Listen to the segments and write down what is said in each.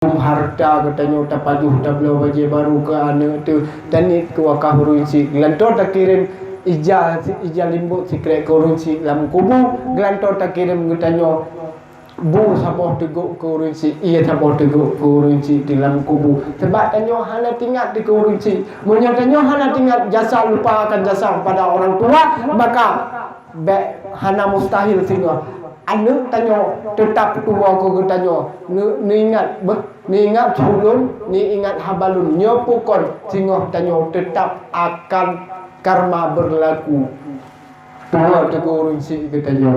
harta katanya tak pajuh tak belum baju baru ke anak tu dan itu wakah hurunci gelantor tak kirim ijal limbut secret hurunci dalam kubu gelantor tak kirim katanya bu sabah teguk ke hurunci ia sabah teguk ke hurunci dalam kubu sebab tanya hana tinggal di hurunci munya tanya hana tinggal jasa lupakan jasa pada orang tua maka hana mustahil tinggal anu tanya tetap tua ko tanya ni ingat sulun ni ingat habalun nyopukon singoh tanya tetap akan karma berlaku tua tegurun si katanya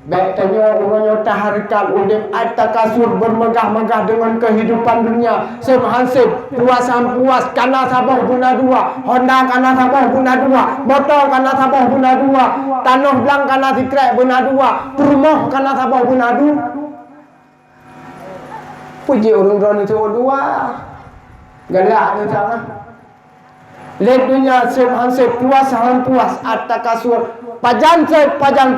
baik tanya orangnya taharikan udip atas kasur bermegah-megah dengan kehidupan dunia semhansip puasan puas kana sabah guna dua Honda kana sabah guna dua motor kana sabah guna dua tanah belang kana sikrek guna dua rumah kana sabah guna dua puji orang-orang itu dua galak ni tak lek dunia semhansip puas puas atas kasur pajan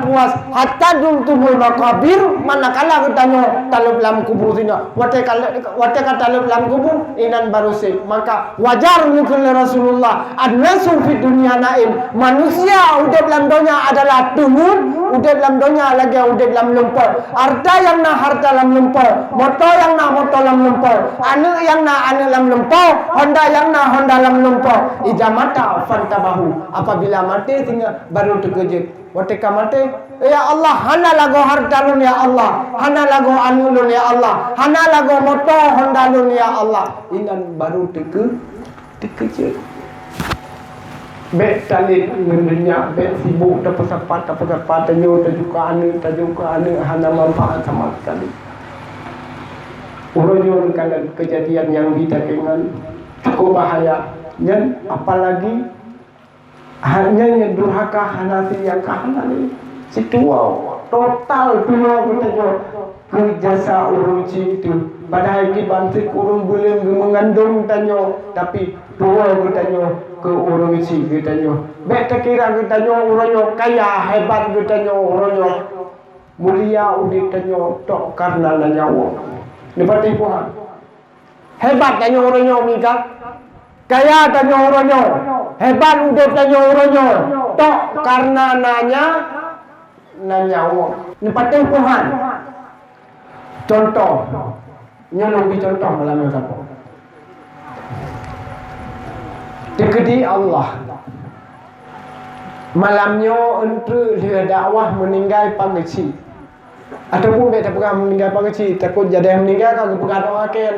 puas hatta dum tumul makabir manakala katanya talib dalam kubur sini wate talib dalam kubur inan baru maka wajar mungkin Rasulullah an-nasu fi dunia naim manusia udah dalam dunia adalah tunun udah dalam dunia lagi udah dalam lempar harta yang na harta dalam lempar motor yang na motor dalam lempar anak yang na anak dalam lempar Honda yang na Honda dalam lempar ijamata fantabahu apabila mati tinggal baru terkejut watika mati ya Allah hana lagu harta lun ya Allah hana lagu anu lun ya Allah hana lagu motor Honda lun ya Allah inan baru terkejut bet talit mendenyak bet sibuk tak pesapat tanyo tajuk anu hana manfaat sama sekali urunyon kalian kejadian yang ditakengan cukup bahaya dan apalagi hanya durhaka hanasi yang kahanan si tua total tua katanya ke jasa urunci itu padahal ki bantik urung belum mengandung tanyo tapi tua katanya ke urunci katanya bet kira katanya urunyo kaya hebat katanya urunyo mulia udit tanyo tok karena nyawa dapat Tuhan hebat tanyo urunyo mikak kaya tanya orangnya hebat udah tanya orangnya tok karena nanya uang nepatin Tuhan contoh lebih contoh malam apa dekedi Allah malamnya untuk dia dakwah meninggal pangeci ataupun dia tak pernah meninggal pangeci takut jadi yang meninggal kalau bukan orang ke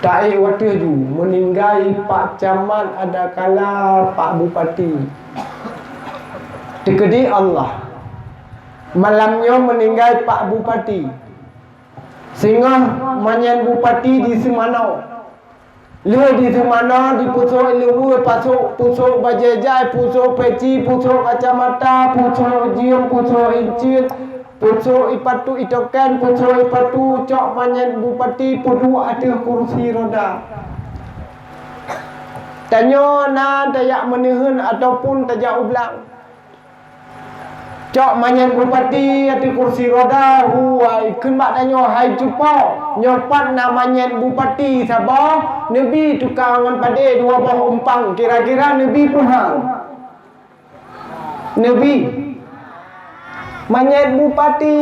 tak waktu itu meninggal Pak Camat ada kala Pak Bupati dekedi Allah malamnya meninggal Pak Bupati sehingga manyan Bupati di Semanau lu di Semanau di pusok lewu pusok bajajai pusok peci pusok kacamata pusok jium pusok incit pucuk ipatu itokan pucuk ipatu cok manyan bupati pudu ada kursi roda tanyo na dayak menihun ataupun tajak ublang cok manyan bupati ada kursi roda huai kemak tanyo hai cupo nyopat na manyan bupati sabah nebi tukangan pade dua bah umpang kira-kira nebi puhang nebi Manyet Bupati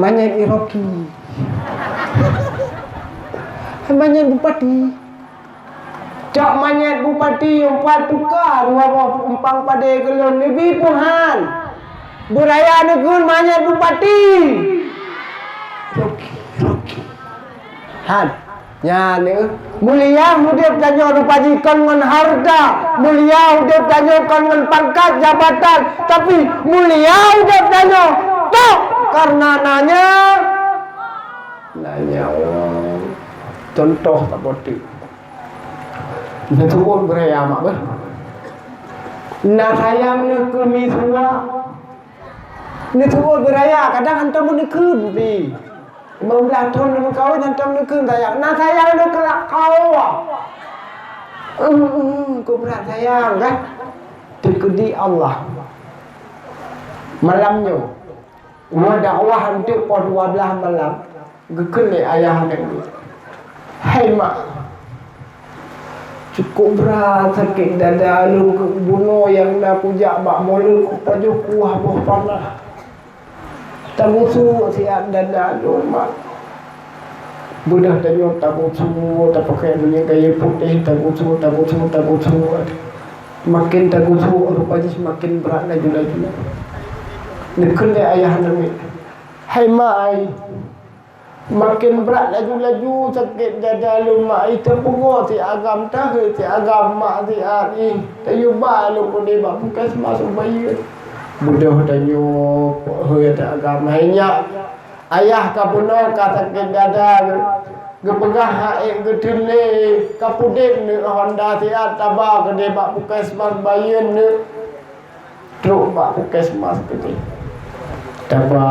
Manyet Iroki Manyet Bupati cok manyet Bupati umpat tukar dua umpang pada kelon lebih puhan beraya negun manyet Bupati Roki Han ya ni mulia hidup tanyo rupajikan dengan harta mulia hidup tanyo dengan pangkat jabatan tapi mulia hidup tanyo tok karena nanya orang contoh tak boleh turun beraya mak ber nak sayang ni kemi semua ni turun beraya kadang hantar pun nikun bi membelah tahun dengan kau dan tahun nekun sayang nak sayang nak kelak kau kau berat sayang kan terkedi Allah malamnya dakwah untuk 12 malam Gekele ayah ni. Hai mak, cukup berat sakit dada lu bunuh yang dah pujak bak mula ku paju kuah buah panah. Tak busu siap dada lu mak. Budak tanya tak busu, tak pakai dunia gaya putih, tak busu. Makin tak busu rupanya semakin berat laju. Gekele ayah ni. Hai mak ai. Makin berat laju sakit dada lu mak itu pungo ti agam tahe ti agam mak ti ari tayu ba lu ko de ba bukan masuk bayi budak tanyo he ta agam hanya ayah ka puno ka sakit dada ge pegah hae ge tele ka pudek ne Honda ti ataba ke de ba bukan mas bayi ne truk ba bukan mas ke taba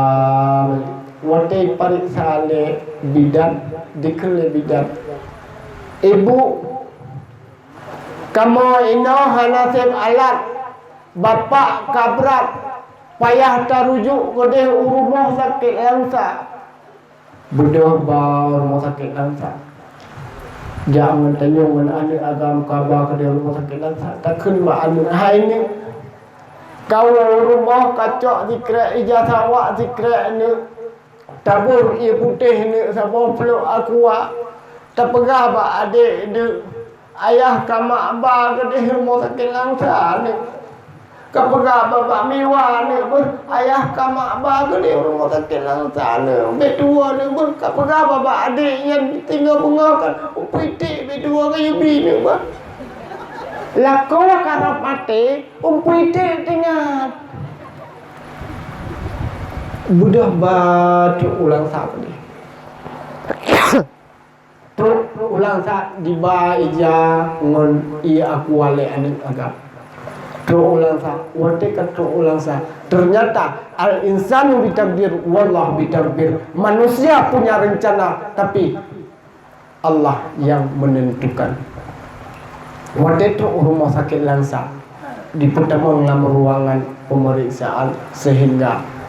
Wate pariksa le bidan, dikele bidan. Ibu, kamu ino hanasib alat, bapak kabrak, payah tarujuk kode rumah sakit langsa. Budak bau rumah sakit langsa. Jangan tanya mana ada agam kabar kode rumah sakit langsa. Takkan mak anu hai ni. Kau rumah kacok dikrek ijazah awak dikrek ni. Tabur ia putih ni sabo peluk aku tak pegah ba adik de ayah kamak ba ke de rumah sakit langsa ni ka pegah bapa miwa ni ayah kamak ba ke de rumah sakit langsa ni betua ni ka pegah bapa adik yang tinggal bungakan pitik betua ke yubi ni ba lako karap mati pitik tinggal budak batu ulang sak ni. Truk ulang sak di ba ija ngon ia aku wale anak agak. Truk ulang sak, wate ka truk ulang sak. Ternyata al insanu bitakdir wallah bitakdir. Manusia punya rencana tapi Allah yang menentukan. Wate truk rumah sakit langsa di pertemuan dalam ruangan pemeriksaan sehingga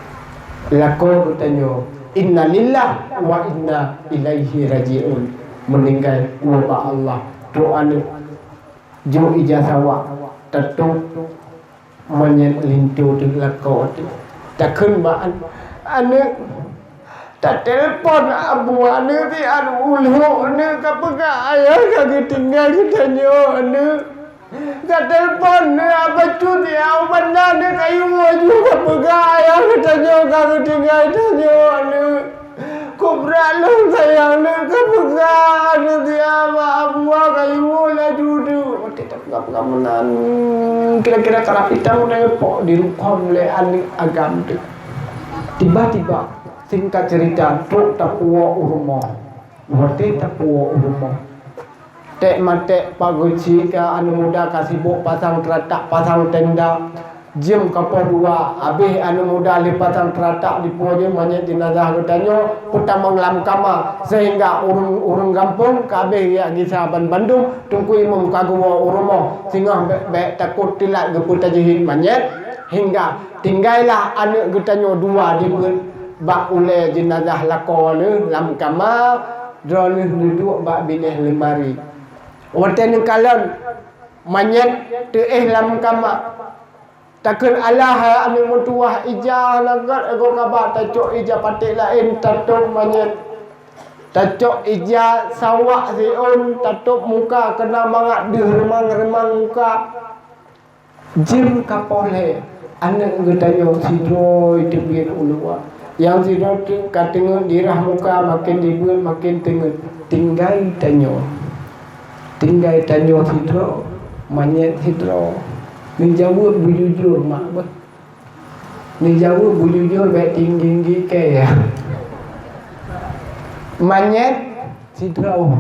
lako bertanya inna lillah wa inna ilaihi raji'un meninggal wabah Allah doa ni jo ijazah wa tentu menyet lintu di lako tak kun ba ane tak telefon abu ane ti anu ulhu ane ka pega ayah ka tinggal ditanya ane ka telefon ni apa tu dia benda ni kayu waju ka pegai ya katanya ka tinggal tanya ni ko beralung sayang ni ka pegai ni dia apa kayu la dudu tidak pegang menan kira-kira kalau kita menepok di rukom le ani agam tu tiba-tiba singkat cerita truk tapuwa urumah wate tapuwa urumah tek matek paguci ka anu muda kasibuk pasang teratak pasang tenda jam kapal dua habis anu muda li pasang teratak di punya banyak jenazah katanya pertama ngelam kama sehingga urung kampung kabeh ya gisaban Bandung tungku imam kagua urumo sehingga be takut tilat geputa jihid banyak hingga tinggallah anak katanya dua di bak ule jenazah lakon lam kama drone duduk bak binih lemari Watan kalan manyat teeh lam kama takkan Allah ame mutuah ija lagat ego kabar tacok ija patik lain tatuk manyat tacok ija sawak siun tatuk muka kena mangat di remang-remang muka jim kapole anak getanyo sidro itu biar ulua yang sidro katengah dirah muka makin dibul makin tinggal tanyo hidro manyet hidro ni jauh bujujur mak bah ni jauh bujujur baik tinggi ke ya manyet hidro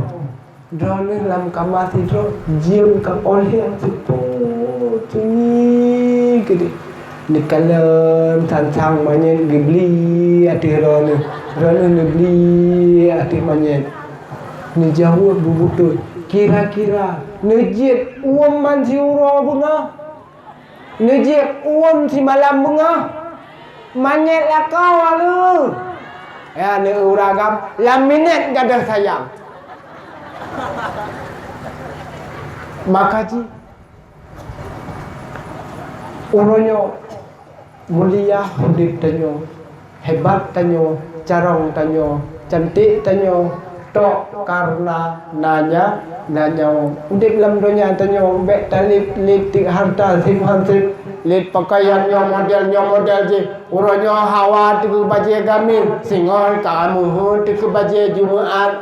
drone dalam kamar hidro jim kapol yang situ tinggi gede di kalam tantang manyet gebli ati drone gebli ati manyet ni jauh bubutut kira-kira nejit uam man si uro bunga nejit uam si malam bunga manyet lah kau alu Ya ni uragam laminat gadah sayang. Maka ji uronyo mulia hidup tanyo, hebat tanyo, carong tanyo, cantik tanyo, tok karena nanya hidup dalam dunia tanyo bek talip litik harta simpan lit pakaiannya model je uronyo hawa tu baje gamin singol kamu tu baje Jumaat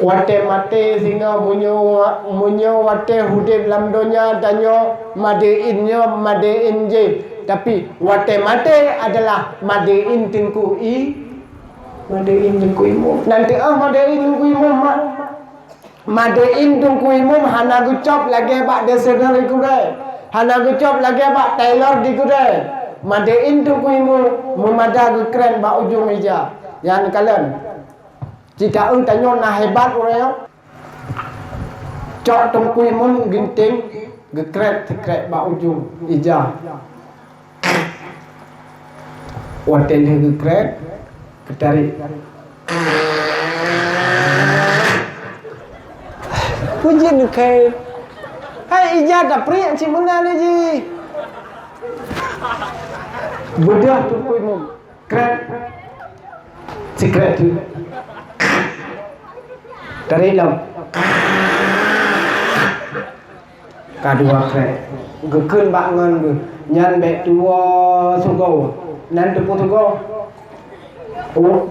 wate mate singa munyo wate hudib lam dunia tanyo madein je tapi wate mate adalah madein tinku madein tinku imum nanti madein tinku imum madein tinku imum hana gucap lagi bak desainer ikudai hana gucap lagi bak tailor dikudai madein tinku imum memada keren bak ujung meja yang kalian jika tanyo na hebat orang cok tungku imum ginting gekret bak ujung ija waten gekret ketarik pujian ke hai ija dah priak si mana ni ji budak tungku imum kret secret dari dalam kadua kret gekun bangun ge nyan bek tua sugo nan tu sugo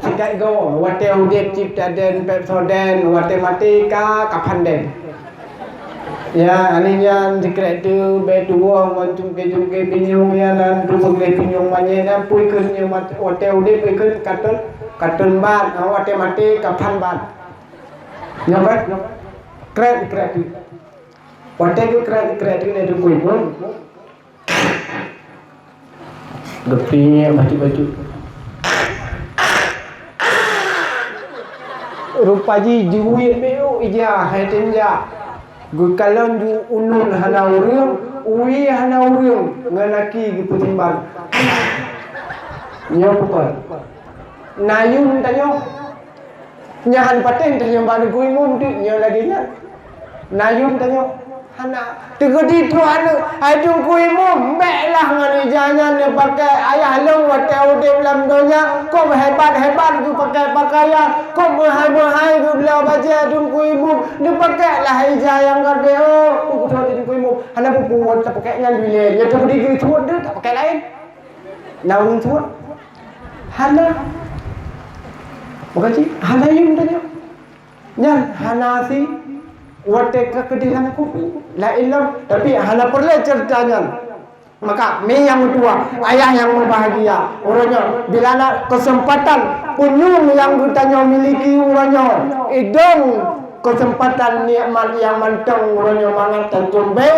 sikat go wate udip cipta den pepsoden wate matika kapan den ya ani nyan secret tu bek tua macam ke pinyong ya nan tu boleh pinyong manye nan pui kun nya wate udip pui kun katun bat wate mati kapan bat nyobat kret wate ku kret ni tu kui pun gepinya baju rupa ji diwit meu ija hatinja gu kalon ju unun hana urung uwi hana urung nganaki gi putimban nyopat nayun tanyo nyahan paten tanyo baru kui mum tu nyo lagi nya nayun tanyo hana tegedi tu anu ajung kui mum beklah ngani jangan ne pakai ayah long wate udip lam donya ko hebat tu pakai pakaian ko mahai tu bela baca ajung kui mum ne pakai lah ija yang gade ku tu ajung kui mum hana pupuan tak pakai ngan bilen ya tegedi gitu tu tak pakai lain naung tu hana bukan sih hana yum tanya nyan hana si wate kekedihan aku la ilam tapi hana perlu ceritanya maka me yang tua ayah yang berbahagia orangnya bila nak kesempatan punyung yang ditanya miliki orangnya idong kesempatan nikmat yang mantang orangnya mangat terjumbe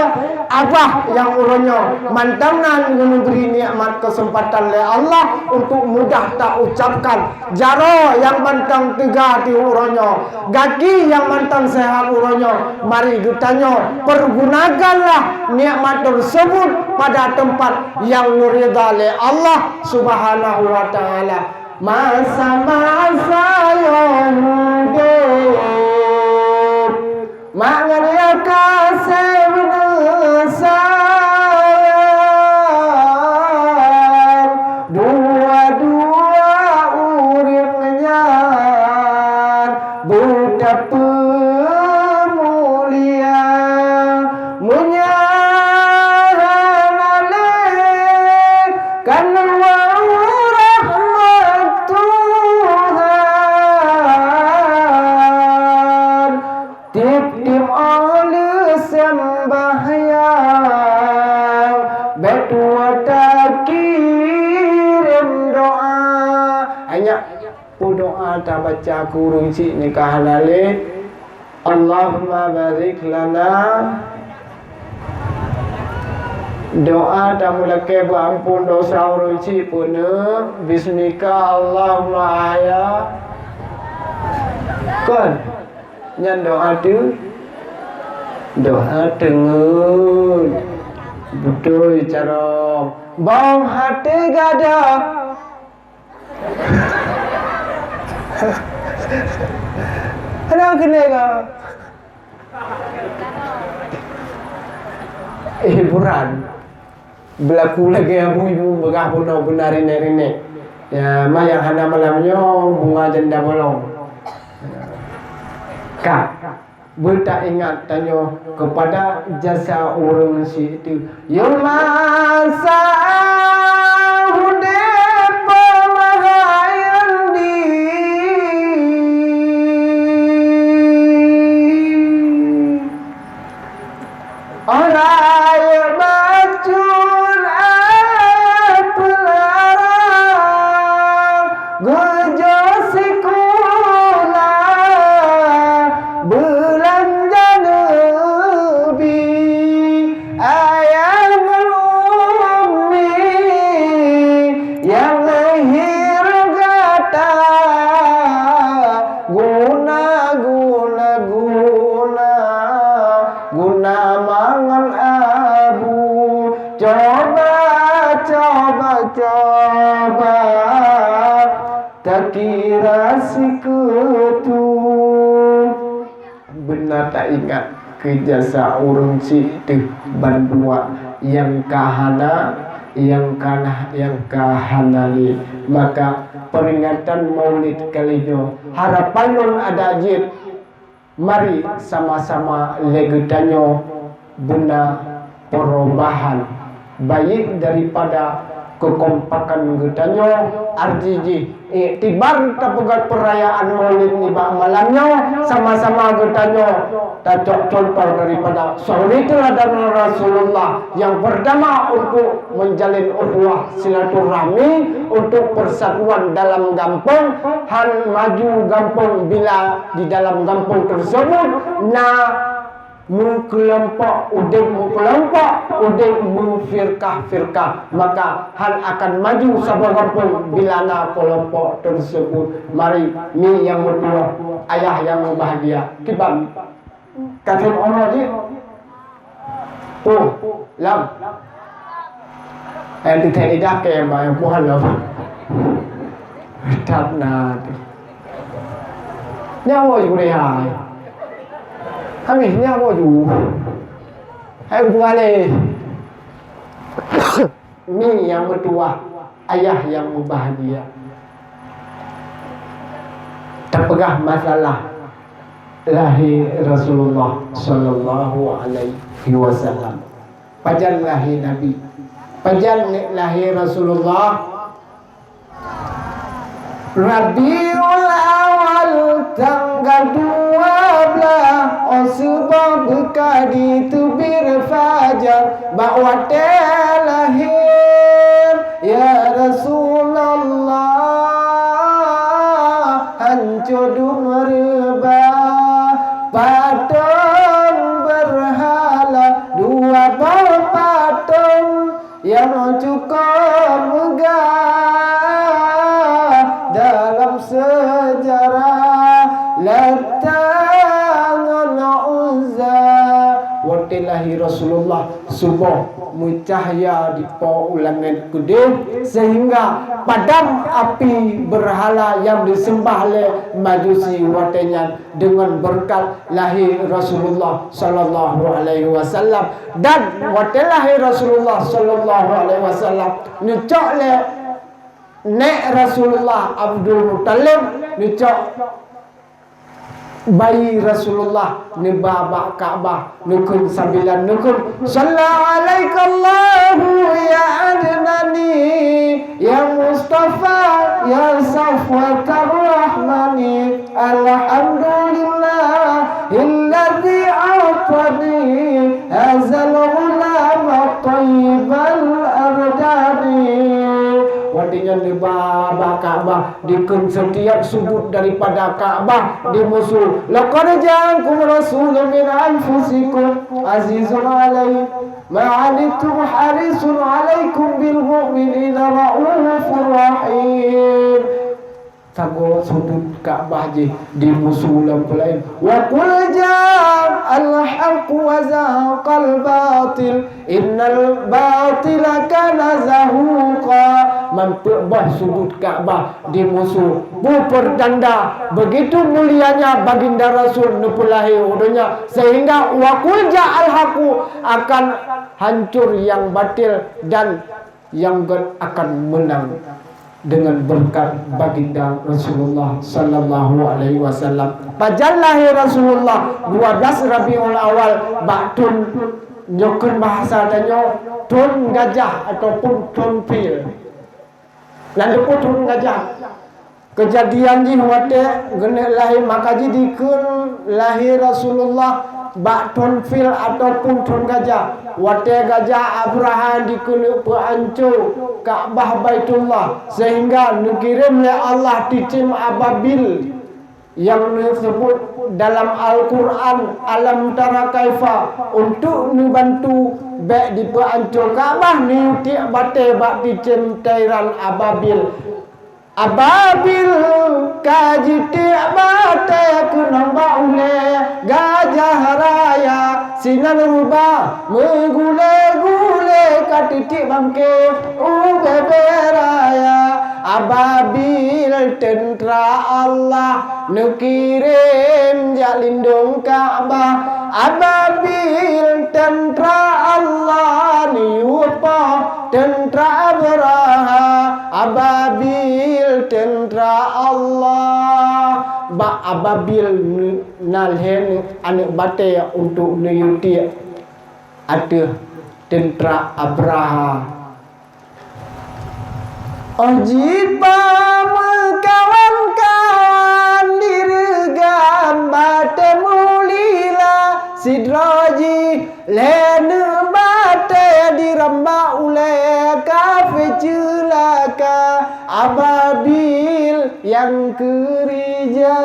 abah yang orangnya mantangan memberi nikmat kesempatan oleh Allah untuk mudah tak ucapkan jaro yang mantang tiga di orangnya gaki yang mantang sehat orangnya mari ditanya pergunakanlah nikmat tersebut pada tempat yang ridha oleh Allah Subhanahu wa taala masa-masa yang mangan ya kasih bersayang dua-dua uringnya betapa mulia menyaran alaih karena rahmat Tuhan tip-tip oleh sembahyang betua tak kirim doa hanya doa tak baca kurung cik nikah halal Allahumma barik lana doa tak mulai ampun dosa urung cik pun bismika Allahumma ayah kan nyan doa tu doa tengun betul cara bang hati gada Ada kena ke? Hiburan. Berlaku lagi ibu-ibu bergabung benar ini. Ya, yang hana malamnya bunga janda bolong. Kak, bertak ingat tanya kepada jasa orang si itu. Yang masa coba tak kira si kutu benar tak ingat ke jasa urung si itu bandua yang kahana yang kahanali maka peringatan maulid kalinya harapan non ada jid mari sama-sama legetanyo bunda perubahan baik daripada kekompakan getanyo arjiji iktibar tapegat perayaan maulid ni malamnya sama-sama getanyo tak contoh daripada sahuri teladan Rasulullah yang pertama untuk menjalin ukhuwah silaturahmi untuk persatuan dalam kampung han maju kampung bila di dalam kampung tersebut mengkelompok udeng mengfirkah maka hal akan maju sebuah kampung bila na kelompok tersebut. Mari ni yang berdua ayah yang bahagia kibam katin Allah di lam di tadi dah ke yang puhan lah tak nanti nyawa juga deh kami nyawa juga hai buale ni yang berdua ayah yang bahagia terpegah masalah lahir Rasulullah sallallahu alaihi wasallam pajan lahir Nabi pajan lahir Rasulullah Rabiul Awal tanggal 12 sebab kadi tubir fajar bahwa lahir ya Rasulullah hancur merba patung berhala dua patung yang cukup megah dalam sejarah letangan uzza watilahi Rasulullah subuh mucahaya di paulangan kudus sehingga padam api berhala yang disembah oleh majusi watenya dengan berkat lahir Rasulullah sallallahu alaihi wasallam dan watilahi Rasulullah sallallahu alaihi wasallam nicok le nek Rasulullah Abdul Muttalib nicok bayi Rasulullah ni baba Ka'bah nukun sambilan nukun sallallahu alaikallahu ya adnani ya Mustafa ya safwatar rahmani alhamdulillah illadzi a'tani hazal ulama tayyibal ardani wadinya di baba Ka'bah dikun setiap sudut daripada Ka'bah di musuh laqad ja'akum rasulun min anfusikum azizun alaihi ma'anitum harisun alaikum bil mu'minina ra'ufur rahim sago sudut Ka'bah je di musuh lain wa qul ja'al haqq wa zahaqal batil innal batila kana zahuqa memperbah sudut Kaabah di musuh bu pertanda begitu mulianya baginda Rasul nupulahi udunya sehingga wakul ja'al haku akan hancur yang batil dan yang akan menang dengan berkat baginda Rasulullah sallallahu alaihi wasallam. Pajallahi Rasulullah 12 Rabiul Awal baktun nyokun bahasa danyo tun gajah ataupun tun pil. Lalu pun tun gajah. Kejadian di wate gene lahir makaji dikun lahir Rasulullah baktun fil ataupun tun gajah. Wate gajah Abraha dikun peancu Ka'bah Baitullah sehingga dikirim oleh Allah ticim ababil yang disebut dalam Al-Quran alam tara kaifa untuk membantu baik di peancu Ka'bah ni tiak bate bak ticim tairan ababil kaji tiak bate kunamba ule gajah raya sinan rubah menggule-gule katitik bangke ubebe raya ababil tentera Allah nukirim jalindung Ka'bah ababil tentera Allah niupa tentera Abraha ababil tentera Allah ba ababil nalhen anak bate untuk nuyuti ada tentera Abraha Ojipa kawan-kawan dirgam bate mulila sidraji lene bate diramba ule kafe celaka ababil yang kerja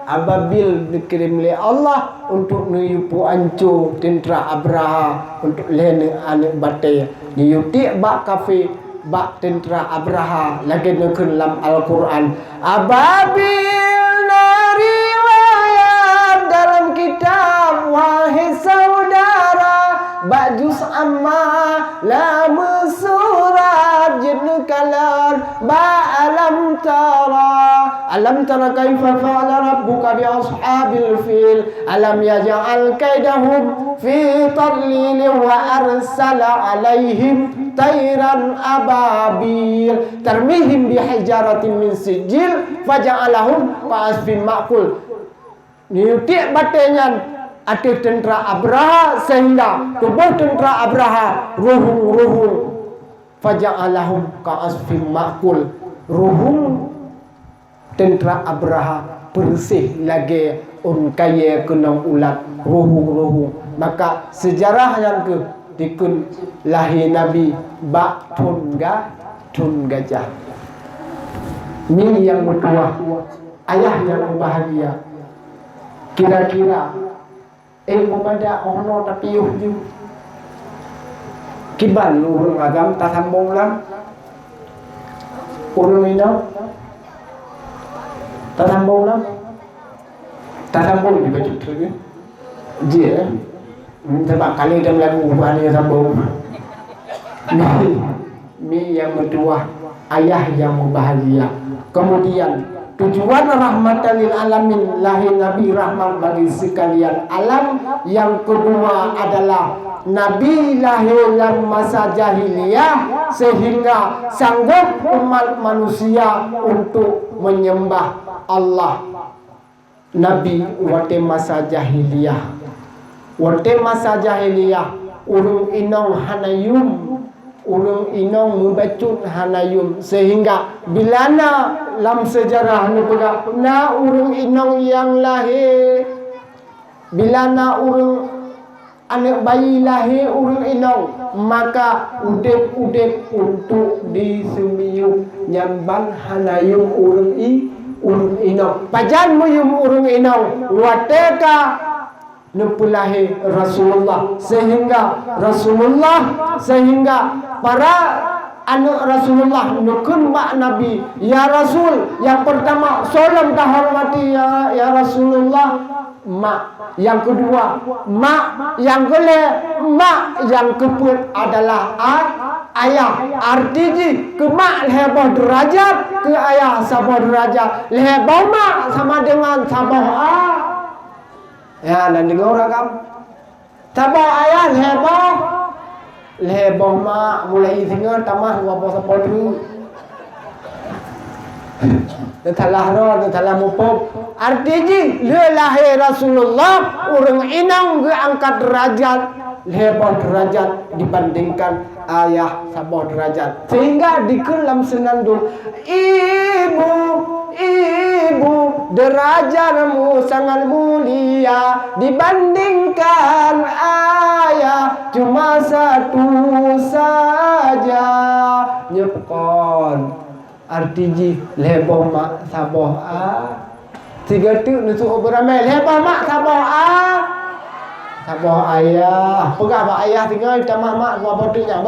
ababil dikirim oleh Allah untuk nuyupu ancu tentera Abraha untuk lene anak bate niyuti bak kafe bak tentera Abraha lagi nekun dalam Al-Quran ababil nariwayat dalam kitab wahai saudara bajus amma lama surat jenuh kalan ba alam tara kaifa fa'ala rabbuka bi ashabil fil alam yaj'al kaidahum fi tadlil wa arsala alaihim tairan ababil tarmihim bihijaratin min sijil faja'alahum ka'asfin ma'kul niutik batenyan ada tentera Abraha sehingga tubuh tentera Abraha ruhung faja'alahum ka'asfin ma'kul ruhung tentera Abraha bersih lagi kaya kenang ulat ruhung maka sejarah yang ke dikun lahir Nabi bak tun gajah ni yang bertuah ayah yang bahagia kira-kira pada ono tapi yuh kiban urang agam tak sambung lah urang ina tak sambung lah tak sambung juga cukup dia sebab kali dia lagu bani sambung mi yang bertuah ayah yang bahagia kemudian tujuan rahmatan lil alamin lahir Nabi rahmat bagi sekalian alam yang kedua adalah Nabi lahir dalam masa jahiliyah sehingga sanggup umat manusia untuk menyembah Allah Nabi wate masa jahiliyah urung inong hanayum urung inong membacut hanayum sehingga bilana dalam sejarah ni pula na urung inong yang lahir bilana urung anak bayi lahir urung inong maka udep untuk disembiu nyamban hanayum urung inong pajan muyum urung inong wateka nupulahi Rasulullah sehingga para anak Rasulullah nukun mak Nabi, ya Rasul, yang pertama solam dah hormati ya Rasulullah, mak. Yang kedua mak, yang mak yang keput adalah ayah. Artinya ke mak lebih derajat, ke ayah sabah derajat. Lebih mak sama dengan sabah ya, dan dengar orang kamu sabah ayah lebih mak mulai singa tamah wabah sabah dulu. Telah mupuk. Artinya lahir Rasulullah orang inang angkat derajat lebih derajat dibandingkan ayah sabah derajat, sehingga di dalam senandung ibu derajatmu sangat mulia dibandingkan ayah cuma satu saja nyepkon. Artinya lebih mak sabah tiga tu nusuk beramai lebih mak sabah sabah ayah pegah mak ayah tinggal tamah mak gua bodohnya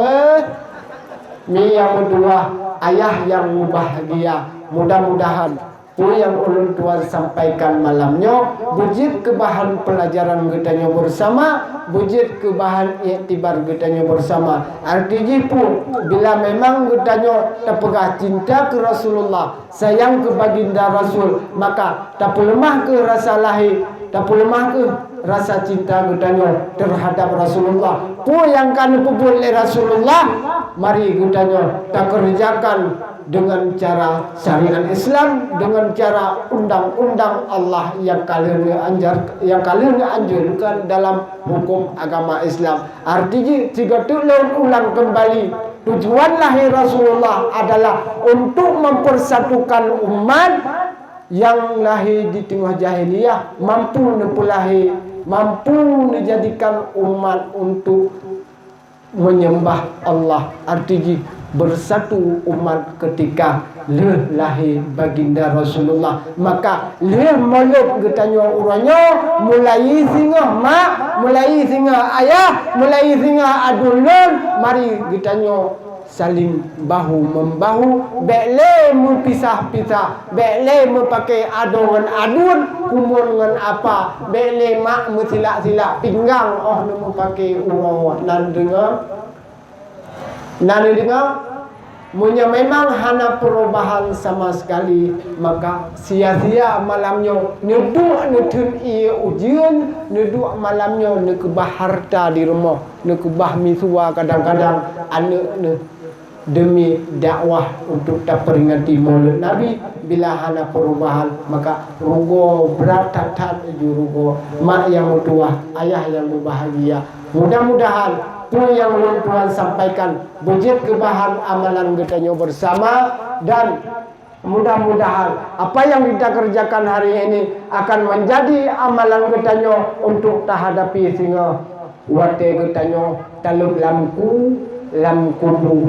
mi yang kedua ayah yang bahagia. Mudah-mudahan yang ulun tuan sampaikan malamnya bujit ke bahan pelajaran getanya bersama, bujit ke bahan iktibar getanya bersama. Artinya pun bila memang getanya terpegah cinta ke Rasulullah, sayang ke baginda Rasul, maka tak lemah ke rasa lahir, tak lemah ke rasa cinta getanya terhadap Rasulullah. Pu yang kan pupul oleh Rasulullah, mari getanya tak kerjakan dengan cara syariat Islam, dengan cara undang-undang Allah yang kalian anjurkan dalam hukum agama Islam. Artinya jika ulang kembali tujuan lahir Rasulullah adalah untuk mempersatukan umat yang lahir di tengah jahiliyah, mampu nepulahi, mampu menjadikan umat untuk menyembah Allah. Artinya bersatu umat ketika lahir baginda Rasulullah, maka molok getanya uranya mulai singa mak, mulai singa ayah, mulai singa adulun, mari getanya saling bahu membahu, bekle mempisah-pisah, bekle mempakai adongan adun, kumur dengan apa, bekle mak mesilak-silak pinggang, nemu pakai urang nan dengar. Nani dengar, munya memang hana perubahan sama sekali, maka sia-sia malamnya neduk netun ia ujian, neduk malamnya nekebah harta di rumah, nekebah misua kadang-kadang anak demi dakwah untuk tak peringati maulid Nabi. Bila hana perubahan, maka rugo berat tak rugo mak yang tua, ayah yang berbahagia. Mudah-mudahan yang Tuhan sampaikan bujit ke bahan amalan getanya bersama, dan mudah-mudahan apa yang kita kerjakan hari ini akan menjadi amalan getanya untuk tahadapi singa wate getanya taluk lamku lam kubu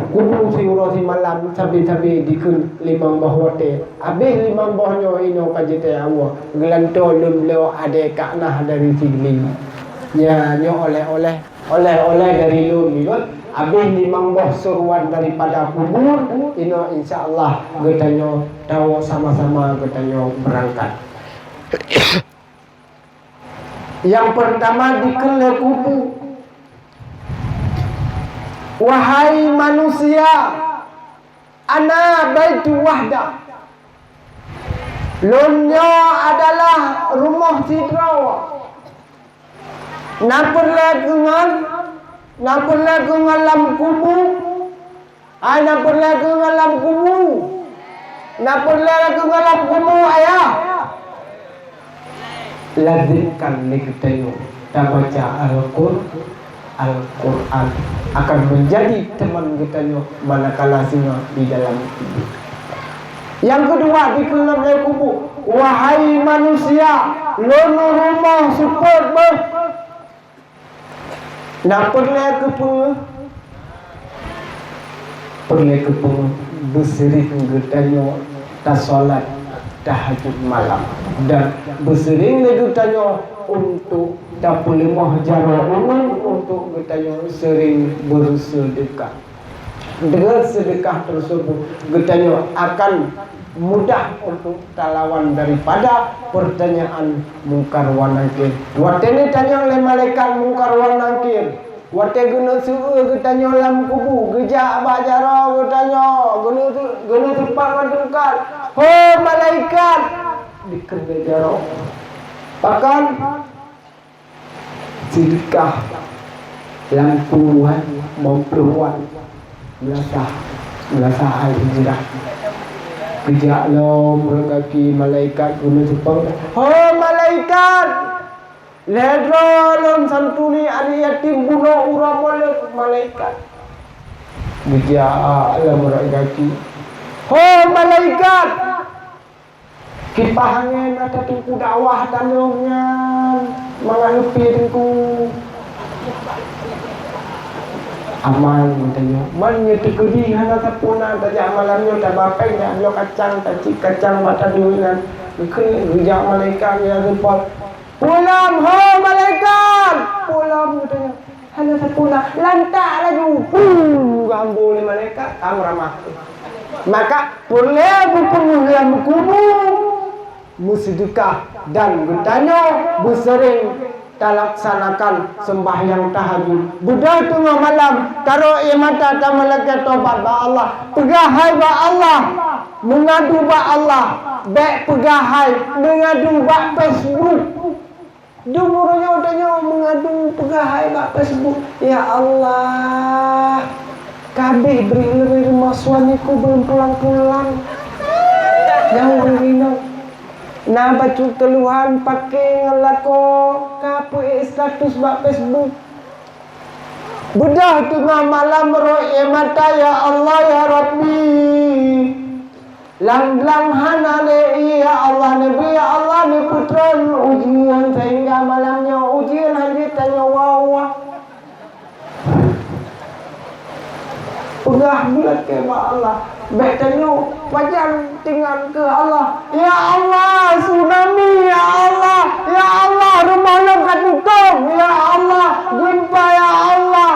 si urosi malam sabi-sabi dikun limang bahwate habis limang bahnya ino kajite awa gelanto lum leo ade kaknah dari sigli ya nyo oleh-oleh dari lumiyot habis limang boh suruan daripada kubur ino insyaallah getanyo tahu sama-sama getanyo berangkat. Yang pertama dikele kubu, wahai manusia, ana baitu wahda, lonyo adalah rumah sidrawa. Nampurlah dengan lam kubu, nampurlah dengan lam kubu, nampurlah dengan lam kubu ayah. Lazimkan niktayo baca Al-Quran akan menjadi teman kita manakala singa di dalam kubur. Yang kedua dikelam kubur, wahai manusia, lono rumah support ber. Nak perlu berseri getanya tak solat tahajud malam, dan bersering getanya untuk tak boleh mahjara umum, untuk getanya sering bersedekah. dengan sedekah tersebut getanya akan mudah untuk terlawan daripada pertanyaan mungkar wa nakir. Watene tanya oleh malaikat mungkar wa nakir. Wate guna suruh getanya lam kubu, gejak bajara getanya, guna tempat madungkat. Ho malaikat dikerjaro. Bahkan sedekah lampuan memperluan belasah al-hijrah. Kejak lo berkaki malaikat guna sepang. Ho malaikat ledro lom santuni ari yatim bunuh urang malaikat. Kejak lo berkaki. Ho malaikat kipahangin ada tungku dakwah tanongnya mengalupi tungku amal katanya mannya tekedi hana tapuna tajak malamnya tabapai dah lo kacang tacik kacang mata dunan ikut rujak malaikat ya repot pulang ho malaikat pulang katanya hana tapuna lantak lagi gambul malaikat ramah maka boleh berpengulangan kubur musydikah dan bertanya bersering talaksanakan sembahyang tahajud budak tengah malam taruh mata tak melekat tobat ba Allah pegahai ba Allah mengadu ba Allah baik pegahai mengadu ba Facebook dumurnya tanya mengadu pegahai ba Facebook ya Allah kabeh beri rumah suamiku belum pulang-pulang jauh rindu nah baca keluhan pakai ngelako kapu status bak Facebook budah tengah malam roe mata ya Allah ya Rabbi lang hanale ya Allah nabi ya Allah ni putra ujian sehingga malamnya ujian hanya tanya wawah udah bulat ke Allah baik tanya wajar tinggal ke Allah ya Allah tsunami ya Allah rumah lo katutup ya Allah gempa ya Allah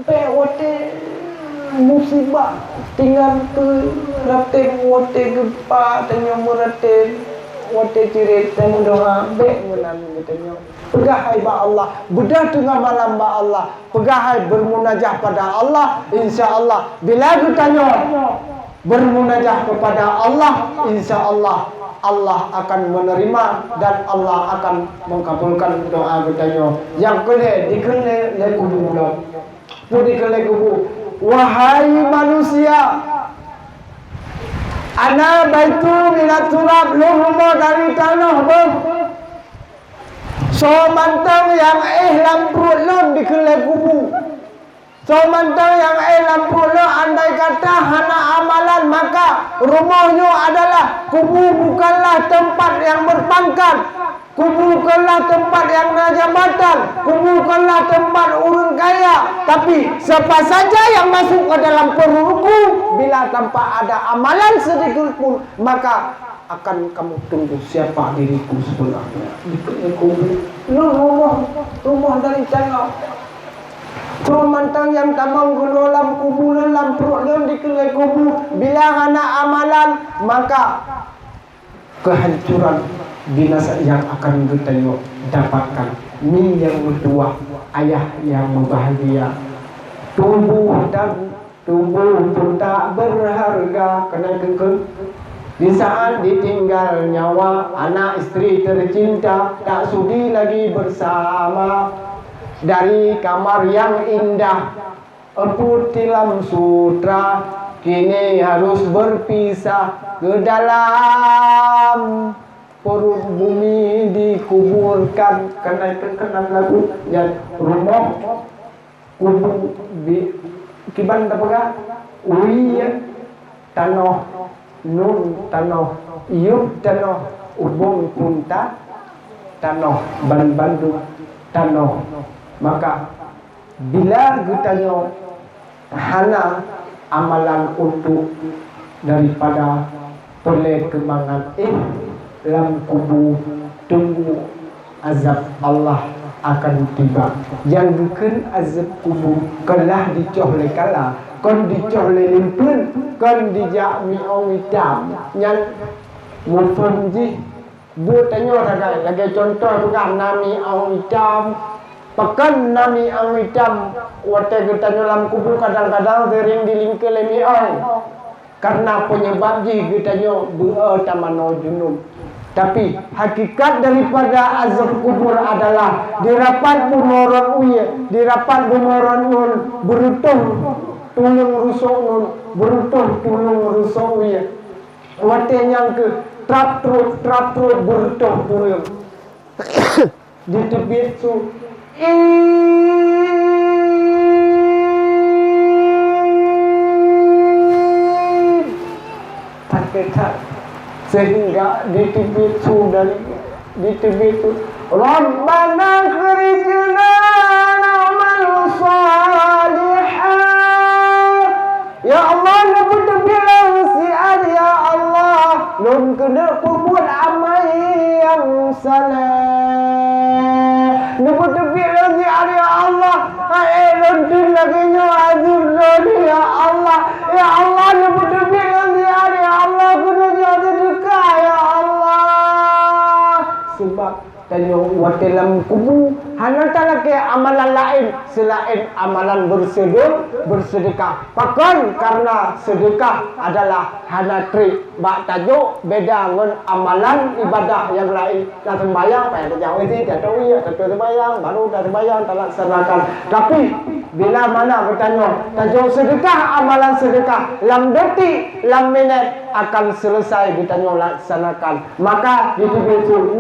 baik wate musibah tinggal ke rate wate gempa tanya merate wate cirit tanya doa baik menang tanya pegahai ba Allah budak tengah malam ba Allah pegahai bermunajah pada Allah insya-Allah bila ditanya bermunajah kepada Allah insya-Allah Allah akan menerima dan Allah akan mengabulkan doa bertanya yang kele dikele le kubu lo pudi kele kubu wahai manusia ana baitu minat turab lumma dari tanah so mantang yang lam perut lo dikelai kubu. So mantang yang lam perut lo andai kata hana amalan maka rumahnya adalah kubu bukanlah tempat yang berpangkat. Kubu bukanlah tempat yang berjabatan. Kubu bukanlah tempat urun kaya. Tapi siapa saja yang masuk ke dalam perutku bila tanpa ada amalan sedikit pun maka akan kamu tunggu siapa diriku sebenarnya. Rumah dari China. Cuma mantang yang tamang dalam kubu dalam perut dalam dikelai kubu. Bila hana amalan maka kehancuran binasa yang akan kita dapatkan. Min yang berdua, ayah yang bahagia. Tubuh pun tak berharga kena kengkeng. Di saat ditinggal nyawa anak istri tercinta tak sudi lagi bersama dari kamar yang indah putilam sutra kini harus berpisah ke dalam perut bumi dikuburkan kenal lagu dan rumah kubu kiban tapagah uiya tanah nun tanah iup tanah ubung punta tanah Bandung tanah maka bila kita hana amalan untuk daripada toleh kemangan lam kubu tunggu azab Allah akan tiba. Yang bukan azab kubur kelah dicohle kala, kon dicohle limpun, kon dijak mi ong hitam. Yang mufum ji buat tanya lagi contoh tu kan nami ong hitam. Pakan nami ong hitam, waktu kita dalam kubur kadang-kadang sering dilingkir lemi ong. Karena penyebab ji kita tamano junub. Tapi hakikat daripada azab kubur adalah dirapat bumoron uye, dirapat bumoron nun berutuh tulung rusuk nun berutuh tulung rusuk uye. Waktu yang ke trap terus berutuh tulung di tepi su. Tak sehingga di tepi itu Rabbana khrijna na'mal salihan. Ya Allah, lebih terbilang siar ya Allah, lun kena kubur amal yang saleh. Lebih terbilang siar ya Allah, lun lagi azur ya Allah. Ya Allah, lebih terbilang siar ya Allah, kena jadi dekat ya Allah. Sebab tanya waktu dalam kubur hanya tak lagi amalan lain selain amalan bersedekah. Bahkan karena sedekah adalah hanya trik bak tajuk beda dengan amalan ibadah yang lain. Dah sembahyang payah jauh ini, dah tahu ya, tapi sembahyang baru dah sembahyang tak laksanakan. Tapi bila mana bertanya tajuk sedekah, amalan sedekah lam detik, lam minit akan selesai ditanya laksanakan. Maka itu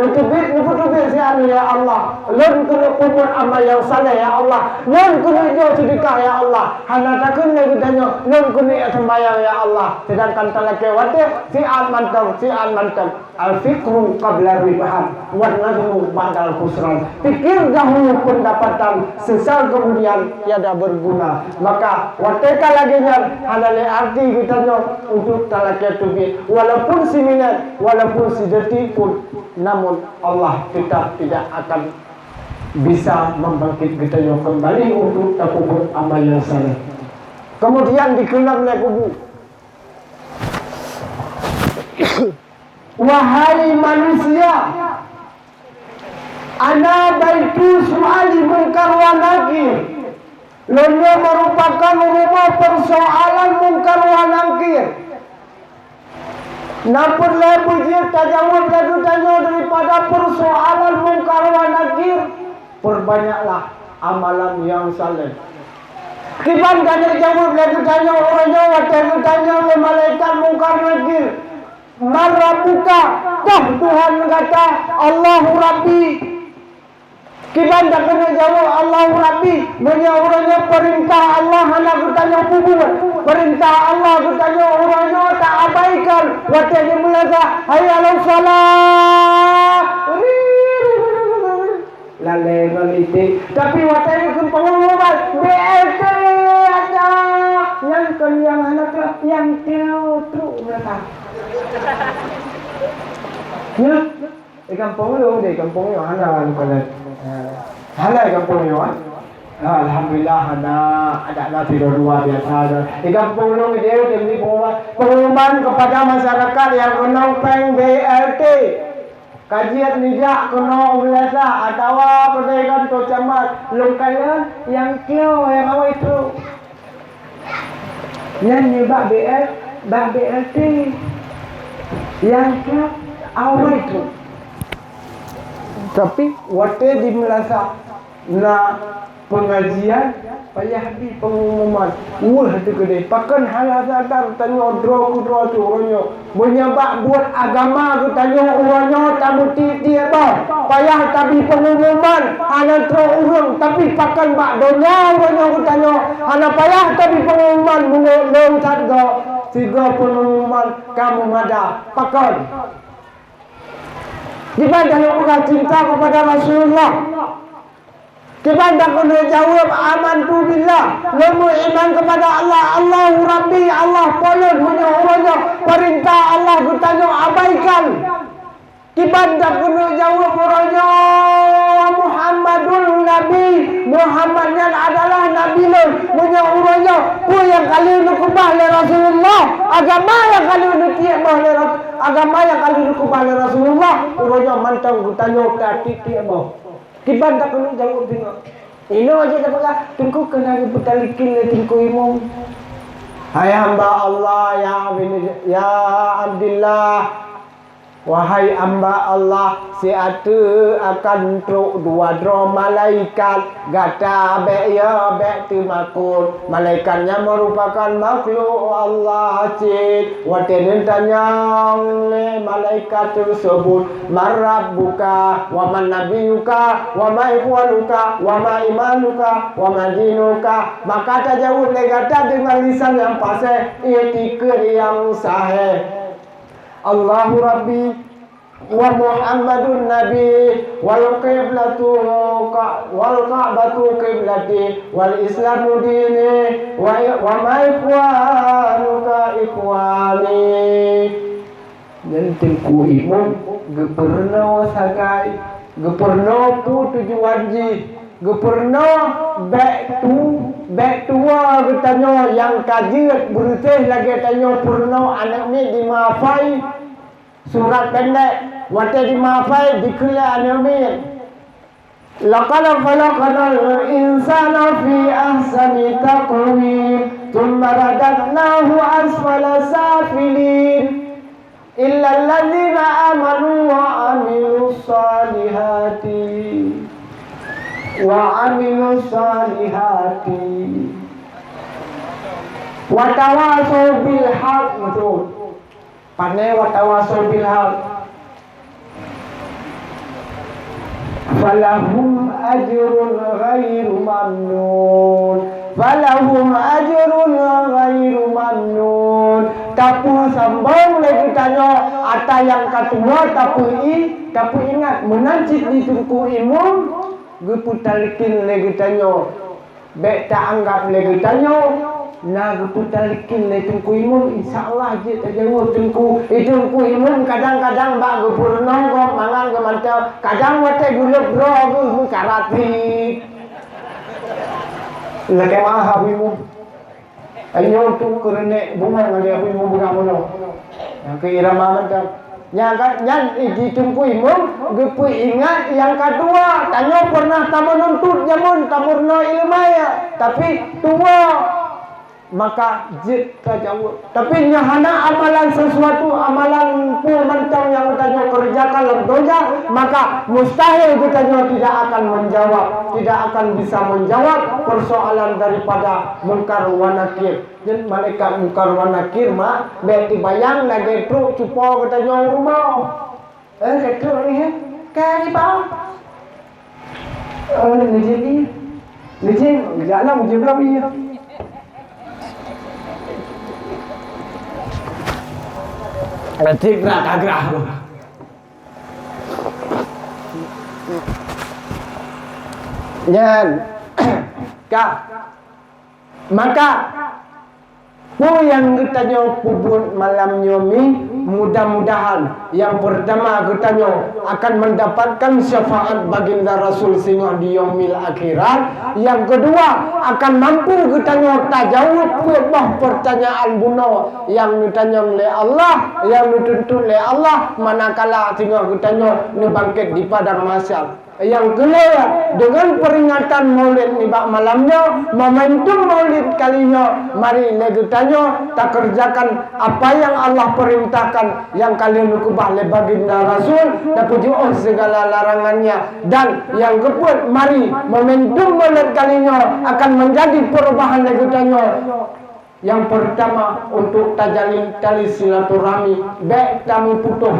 nutubit siapa ya Allah, lun kena kubur amal yang saleh ya Allah, lun kena jual sedekah ya Allah, hana takun lagi tanya lun kena sembahyang ya Allah. Sedangkan talake wate si'an mantap al-fikru qabla ribahan wa nadmu ba'dal khusran. Fikir dahulu pendapatan, sesal kemudian tiada berguna. Maka wate kalaginya hana le arti ditanya untuk talake tubit, walaupun si minat, walaupun si detik pun, namun Allah tetap tidak akan bisa membangkit kita kembali untuk takubur amal yang saleh. Kemudian dikelam oleh kubur. Wahai manusia, ana baitu su'ali munkar wa nakir. Lonya merupakan rumah persoalan munkar wa nakir. Nampun lebih dia tajawab lagu tanya daripada persoalan munkar wa nakir. Perbanyaklah amalan yang saleh. Kiban tanya jawab lagu tanya orangnya waktu tanya oleh malaikat munkar nakir. Marabuka, toh Tuhan kata Allahu Rabbi. Kiban tak kena jawab Allahu Rabbi. Orangnya perintah Allah hendak bertanya kubur. Perintah Allah bertanya orangnya tak abaikan. Waktu dia melasa hayya ala salat. Lalai ngaliti. Tapi waktu dia ke pengumuman BLT ada. Yang kalian anak yang tahu tu mereka. Ya, di kampung lu, ada kalau ada di kampung lu, alhamdulillah ada nasi dua biasa. Di kampung lu dia demi pengumuman kepada masyarakat yang menopeng BLT. Kajian nijak kena ulasa atau pedagang tu camat kalian yang kau yang awak itu. Yang ni BLT. Yang awal itu. Tapi waktu di Melasa na pengajian payah di pengumuman hati gede pakan halah sadar tanya draw tu orangnya menyabak buat agama ku tanya orangnya tak bertiti apa payah tapi pengumuman hanya draw urang tapi pakan bak donya orangnya ku tanya hanya payah tapi pengumuman mengelong sadga tiga pengumuman kamu ada pakan di mana orang cinta kepada Rasulullah. Kita tak kena jawab aman tu billah. Lemu iman kepada Allah. Allahu Rabbi, Allah polon punya orangnya. Perintah Allah bertanya abaikan. Kita tak kena jawab orangnya Muhammadul Muhammad yang adalah Nabi lo punya urutnya ku yang kali lu kubah le Rasulullah agama yang kali lu tiap bah le agama yang kali lu kubah le Rasulullah urutnya mantang gutanya tadi tiap bah kiban tak kena jawab tengok ini aja tak pernah tengku kena putalikin le tengku imam hai hamba Allah ya Abdillah wahai hamba Allah siatu akan truk dua dro malaikat gata be ya be timakun malaikatnya merupakan makhluk Allah cik watenin tanyang le malaikat tersebut marabbuka wa man nabiyuka wa ma ikhwanuka wa ma imanuka wa ma dinuka maka tajawud le gata dengan lisan yang fasih etika yang sahih Allahu Rabbi wa Muhammadun Nabi wal qiblatu wal ka'batu qiblati wal islamu dini wa ma ikhwanuka ikhwani dan tengku imam gepurno sakai gepurno pu tujuan ji gepurno back tua bertanya yang kajian bersih lagi tanya purno anak ni dimaafai surat pendek wate dimaafai dikira anak ni laqad khalaqnal insana fi ahsani taqwim thumma radadnahu asfala safilin illa alladhina amanu wa amilus salihati watawasau bil haq betul pandai watawasau bil haq falahum ajrun ghairu mamnun tapu sambung lagi tanya ata yang kedua tapu ingat menancik di tungku imam geputalikin lagi tanya baik tak anggap lagi tanya nah geputalikin lagi tungku imam insyaAllah je tak jauh tungku tungku imam kadang-kadang bak gepurno kok mangan ke mantau kadang wate guluk bro aku karati lagi mahal imam ayo tu kerana bunga lagi aku imam buka mulut yang ke irama mantap yang ditunggu imam gepu ingat yang kedua tanya pernah tamu nuntut jamun tamurna ilmaya tapi tua maka jid tajawud tapi nyahana amalan sesuatu amalan pun mentang yang tanya kerjakan lemdoja maka mustahil kita tidak akan menjawab tidak akan bisa menjawab persoalan daripada mungkar wa nakir dan malaikat mungkar wa nakir mak beti bayang lagi truk cupo kita jual rumah truk ni kari bang ni jalan berapa ya Atik nak kagrah tu. Yan. Kak. Maka pu yang kita kubur malam nyomi mudah-mudahan yang pertama kita akan mendapatkan syafaat baginda Rasul singah di yaumil akhirat. Yang kedua akan mampu kita tajawud bah pertanyaan bunuh yang ditanya oleh Allah, yang dituntut oleh Allah manakala singah kita ni bangkit di padang mahsyar. Yang kedua dengan peringatan maulid ni bak malamnya momentum maulid kalinya mari lagi tanya tak kerjakan apa yang Allah perintahkan yang kalian kubah le baginda Rasul dan puji segala larangannya dan yang kedua mari momentum maulid kalinya akan menjadi perubahan lagi tanya yang pertama untuk tajalin tali silaturahmi baik kami putus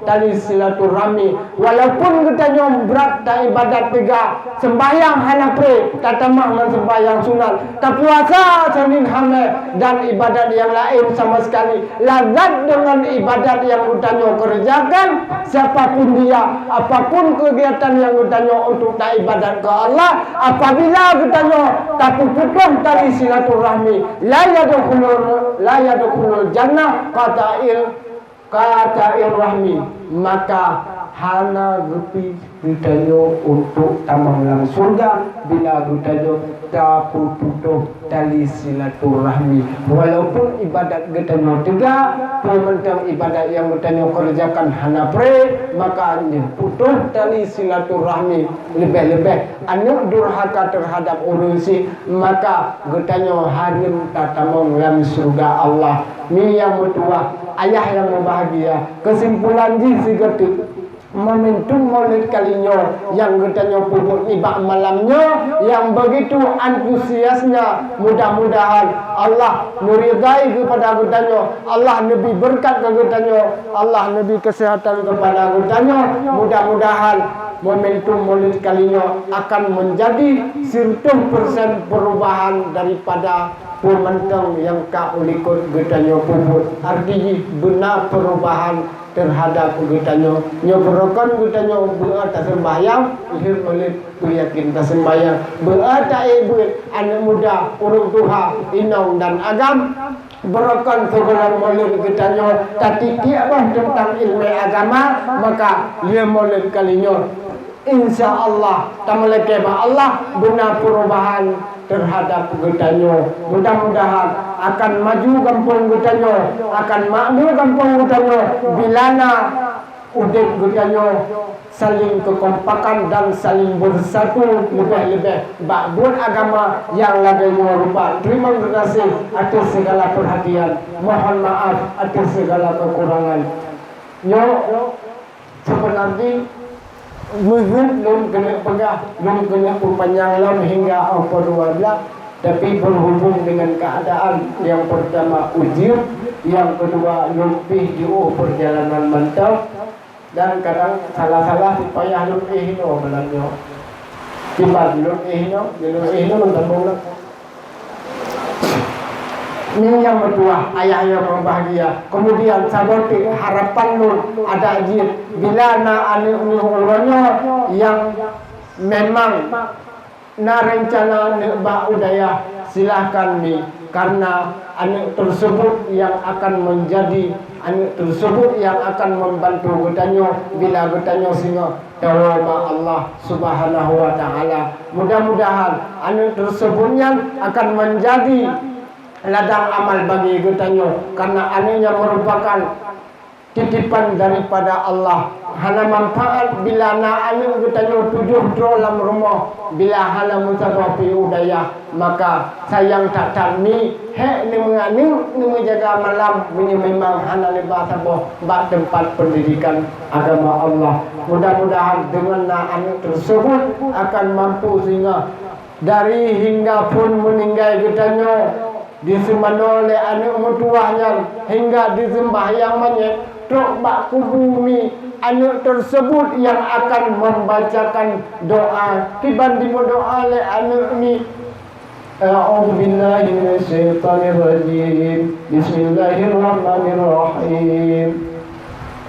tali silaturahmi walaupun kita berat tak ibadat tiga sembahyang hanapre kata mak sembahyang sunat tak puasa senin hamil dan ibadat yang lain sama sekali lazat dengan ibadat yang utanya kerjakan siapapun dia apapun kegiatan yang utanya untuk tak ibadat ke Allah apabila utanya tak putus tali silaturahmi la yadkhulul jannah qata'il rahmi maka hana gepi gutanyo untuk tamang dalam surga bila gutanyo tak putus tali silaturahmi. Walaupun ibadat gutanyo tegak, pementang ibadat yang gutanyo kerjakan hana pre, maka putus tali silaturahmi lebih-lebih anu durhaka terhadap urusi, maka gutanyo harim tatamang dalam surga Allah. Ni yang bertuah, ayah yang berbahagia. Kesimpulan di sigatik momentum maulid kalinya yang katanya pupuk ibak malamnya yang begitu antusiasnya, mudah-mudahan Allah meridai kepada katanya, Allah Nabi berkat ke katanya, Allah Nabi kesehatan kepada katanya. Mudah-mudahan momentum maulid kalinya akan menjadi 100% perubahan daripada pementang yang kau likut katanya pupuk. Artinya benar perubahan terhadap gutanyo nyobrokan gutanyo beata sembahyang ihir oleh yakin ta sembahyang beata ibu anak muda urung tuha inau dan agam berokan segala molek gutanyo tati tiap tentang ilmu agama, maka dia molek kalinya insyaallah tamaleke ba Allah benar perubahan terhadap gutanyo. Mudah-mudahan akan maju kampung gutanyo, akan makmur kampung gutanyo bilana udek gutanyo saling kekompakan dan saling bersatu lebih-lebih buat agama yang laganya rupa. Terima kasih atas segala perhatian, mohon maaf atas segala kekurangan. Sebenarnya belum kena pegah, belum kena perpanjang lam hingga apa 12, tapi berhubung dengan keadaan yang pertama ujian, yang kedua lebih jauh perjalanan mantap, dan kadang salah-salah supaya lebih no belanja tiba lebih no mentambung nak. Ini yang berdua, ayah yang berbahagia. Kemudian saboti harapan nun ada ajib bila na ane orangnya yang memang na rencana ba udaya silahkan ni, karena anak tersebut yang akan menjadi anak tersebut yang akan membantu gutanyo bila gutanyo singa tawaba Allah Subhanahu wa taala. Mudah-mudahan anak tersebutnya akan menjadi ladang amal bagi gutanyo, karena anehnya merupakan titipan daripada Allah. Hana manfaat bila na ane gutanyo 7 dalam rumah, bila hana mutabapi udaya, maka sayang tak tami he ni mengani ni menjaga malam ini memang hana lebah sabo bak tempat pendidikan agama Allah. Mudah-mudahan dengan na ane tersebut akan mampu sehingga dari hingga pun meninggal gutanyo disembah oleh anak mutuahnya hingga disembah yang banyak tok bak kubumi anak tersebut yang akan membacakan doa dibanding doa oleh anak ni. A'udzu billahi minasyaitonir rajim. Bismillahirrahmanirrahim.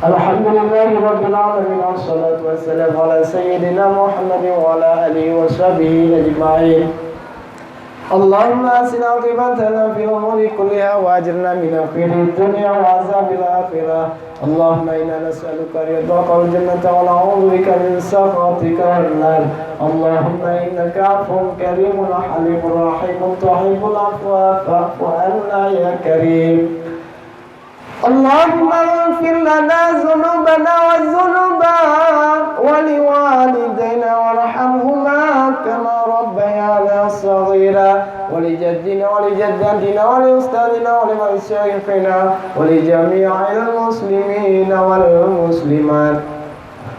Alhamdulillahi rabbil alamin wassalatu wassalamu ala sayyidina Muhammadin wa ala alihi washabihi ajma'in. Allahumma asina aqibatana fi umuri kulliha wa ajirna min khairid dunya wa azabil akhirah. Allahumma inna nas'aluka ridhaka wal jannata wa na'udzu bika min sakhatika wan nar. Allahumma innaka 'afuwwun karimun halimur rahimun tuhibbul 'afwa fa'fu 'anna ya karim. Allahumma ighfir lana dhunubana wa dhunuba wa liwalidayna warhamhuma kama rabbayana saghira wa li jaddina wa li jaddatina wa li ustadina wa li masyayikhina wa li jami'il muslimina wal muslimat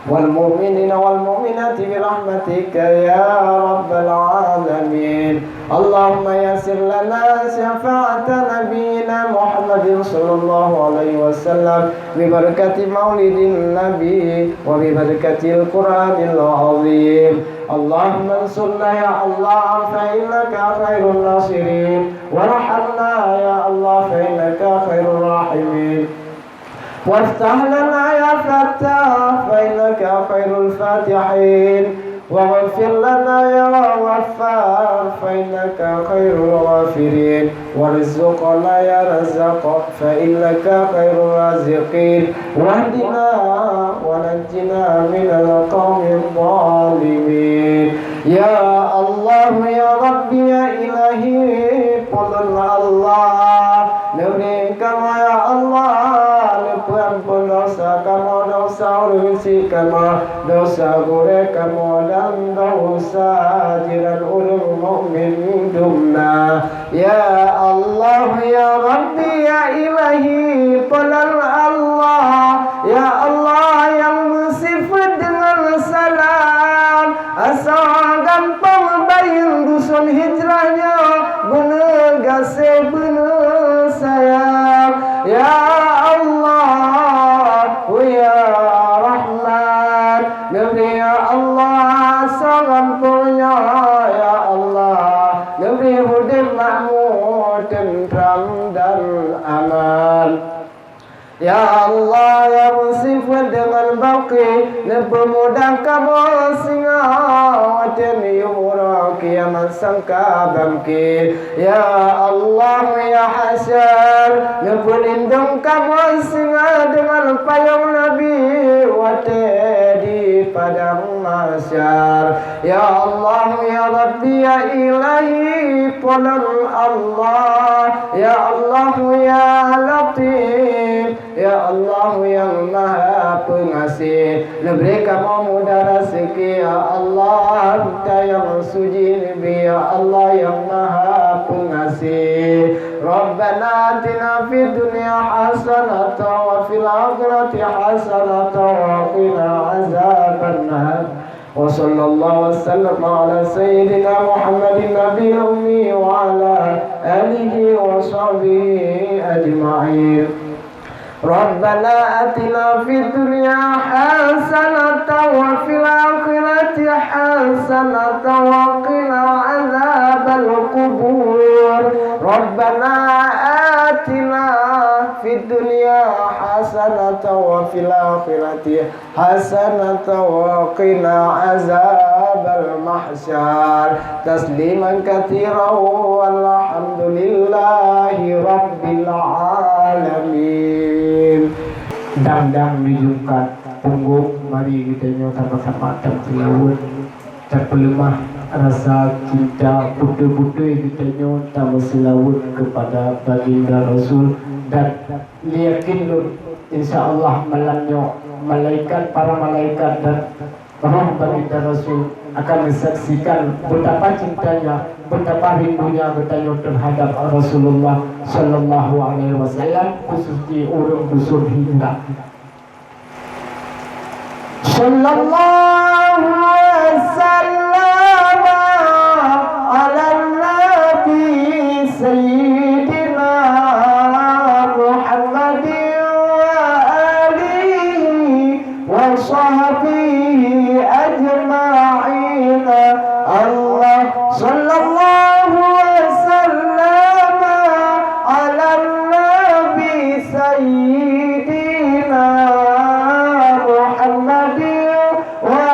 wal mu'minina wal mu'minati bi rahmatika ya rabbal alamin. Allahumma yassir lana syafa'ata nabiyyina Muhammadin sallallahu alaihi wasallam bi barakati maulidin nabi wa bi barakatil Qur'anil azim. Allahumma ansurna ya Allah fa innaka khairun nasirin warhamna ya Allah fa innaka khairur rahimin. وافتح لنا يا فتاح فإنك خير الفاتحين واغفر لنا يا غفار فإنك خير الغافرين وارزقنا يا رزاق فإنك خير الرازقين واهدنا ونجنا من القوم الظالمين يا الله يا ربي يا إلهي قل الله نبريك يا الله ampun dosa kamu, dosa urusi kamu, dosa gore kamu dan dosa jiran ulum mukmin dumna. Ya Allah ya Rabbi ya Ilahi Pelal Allah ya Allah yang bersifat dengan salam asal gampang bayin dusun hijrahnya bener gasih bener sayang ya Negeri ya Allah sangampunya ya Allah Negeri hudib makmur tentram dan aman Ya Allah yang bersifat dengan baki Nepemudah kamu singa Watin yumura kiamat sangka bangkit Ya Allah ya Hasyar Nepelindung kamu singa dengan payung Nabi Watin di padang masyar Ya Allah ya Rabbi ya Ilahi Polan Allah Ya Allah ya Latif Ya Allah yang maha pengasih Lebih kamu mudah rezeki Ya Allah Kita yang suci Nabi Ya Allah yang maha pengasih Rabbana atina fid dunya hasanah Wa fil akhirati hasanah Wa qina azabannar Wa sallallahu wasallam ala sayyidina Muhammadin Nabi Ummi Wa ala alihi wa sahbihi ajma'in ربنا آتنا في الدنيا حسنة وفي الآخرة حسنة وقنا عذاب القبور ربنا آتنا في الدنيا حسنة وفي الآخرة حسنة وقنا عذاب المحشر تسليما كثيرا والحمد لله رب العالمين Dang-dang dijungkat punggung mari kita nyoba sama-sama terpelawun terpelemah rasa cinta budu-budu kita nyoba selawun kepada baginda Rasul dan yakin insyaallah malamnya malaikat para malaikat dan roh baginda Rasul akan menyaksikan betapa cintanya, betapa rindunya bertanya terhadap Rasulullah Sallallahu Alaihi Wasallam khusus di urung dusun hingga. Sallallahu Wasallam ala Nabi Sayyidina Muhammadin wa alihi wa sahbihi ajma'in. Allah sallallahu wasallam ala nabi sayyidina Muhammadin wa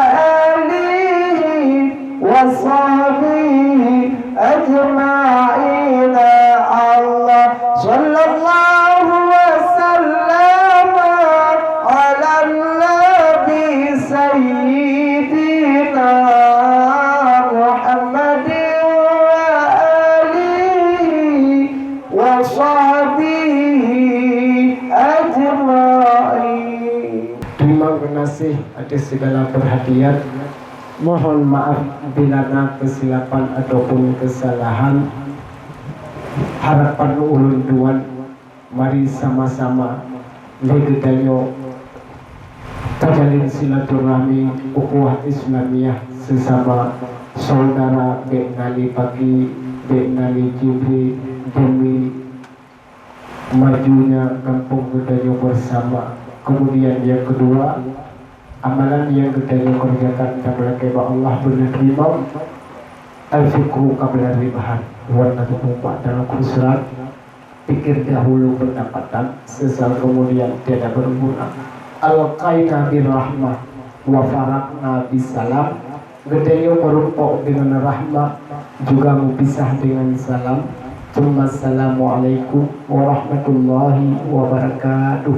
alihi wa sahbihi ajma'in. Allah sallallahu wasallam ala nabi sayyidina Terima kasih atas segala perhatian. Mohon maaf bila ada kesilapan ataupun kesalahan. Harapan ulun tuan, mari sama-sama legedanyo terjalin silaturahmi ukhuwah Islamiyah sesama saudara Beknali Pagi, Beknali Jibri demi majunya kampung Gedanyo bersama. Kemudian yang kedua, amalan yang Gedanyo kerjakan kepada Allah menerima al-fikru qabla ribahan warna tumpak dalam Quran. Pikir dahulu pendapatan, sesal kemudian tiada berguna. Al-qaina birrahmah wa farakna bisalam Gedeyo merumpok dengan rahmat, juga berpisah dengan salam. Assalamualaikum warahmatullahi wabarakatuh.